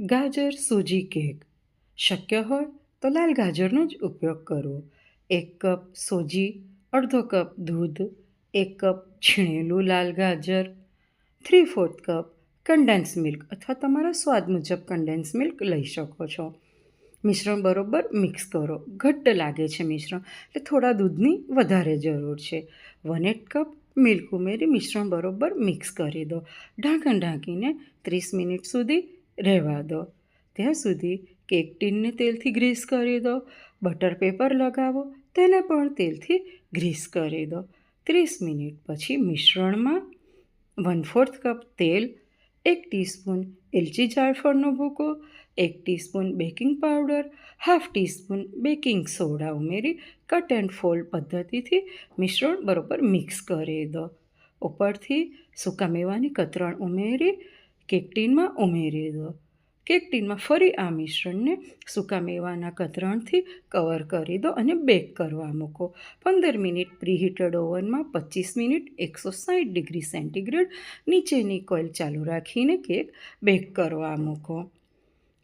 ગાજર સૂજી કેક. શક્ય હોય તો લાલ ગાજરનો જ ઉપયોગ કરવો. 1 કપ સૂજી, અડધો કપ દૂધ, 1 કપ છીણેલું લાલ ગાજર, 3/4 કપ કન્ડેન્સ મિલ્ક અથવા તમારા સ્વાદ મુજબ કન્ડેન્સ મિલ્ક લઈ શકો છો. મિશ્રણ બરોબર મિક્સ કરો. ઘટ્ટ લાગે છે મિશ્રણ એટલે થોડા દૂધની વધારે જરૂર છે. 1/8 કપ મિલ્ક ઉમેરી મિશ્રણ બરોબર મિક્સ કરી દો. ઢાંકણ ઢાંકીને 30 મિનિટ સુધી રહેવા દો. ત્યાં સુધી કેક ટીનને તેલથી ગ્રીસ કરી દો. બટર પેપર લગાવો, તેને પણ તેલથી ગ્રીસ કરી દો. 30 મિનિટ પછી મિશ્રણમાં 1/4 કપ તેલ, 1 ટીસ્પૂન એલચી જાયફળનો ભૂકો, 1 teaspoon baking powder, 1/2 teaspoon baking soda ઉમેરી કટ એન્ડ ફોલ્ડ પદ્ધતિથી મિશ્રણ બરોબર મિક્સ કરી દો. ઉપરથી સૂકા મેવાની કતરણ ઉમેરી કેક ટીનમાં ઉમેરી દો. કેક ટીનમાં ફરી આ મિશ્રણને સૂકા મેવાના કતરણથી કવર કરી દો અને બેક કરવા મૂકો. 15 મિનિટ પ્રીહીટેડ ઓવનમાં 25 મિનિટ 160 ડિગ્રી સેન્ટીગ્રેડ નીચેની કોઇલ ચાલુ રાખીને કેક બેક કરવા મૂકો.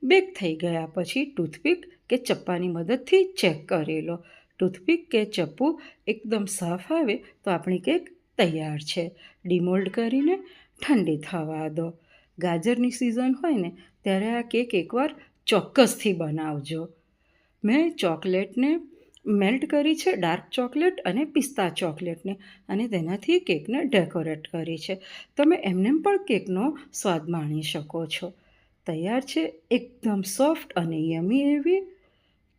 બેક થઈ ગયા પછી ટૂથપીક કે ચપ્પાની મદદથી ચેક કરી લો. ટૂથપીક કે ચપ્પુ એકદમ સાફ આવે તો આપણી કેક તૈયાર છે. ડિમોલ્ડ કરીને ઠંડી થવા દો. ગાજરની સિઝન હોય ને ત્યારે આ કેક એકવાર ચોક્કસથી બનાવજો. મેં ચોકલેટને મેલ્ટ કરી છે, ડાર્ક ચોકલેટ અને પિસ્તા ચોકલેટને, અને તેનાથી કેકને ડેકોરેટ કરી છે. તમે એમનેમ પણ કેકનો સ્વાદ માણી શકો છો. તૈયાર છે એકદમ સોફ્ટ અને યમી એવી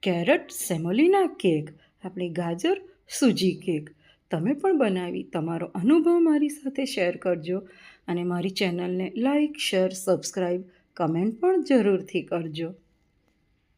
કેરેટ સેમોલિના કેક, આપણી ગાજર સૂજી કેક. તમે પણ બનાવી તમારો અનુભવ મારી સાથે શેર કરજો અને મારી ચેનલને લાઈક, શેર, સબસ્ક્રાઈબ, કમેન્ટ પણ જરૂરથી કરજો.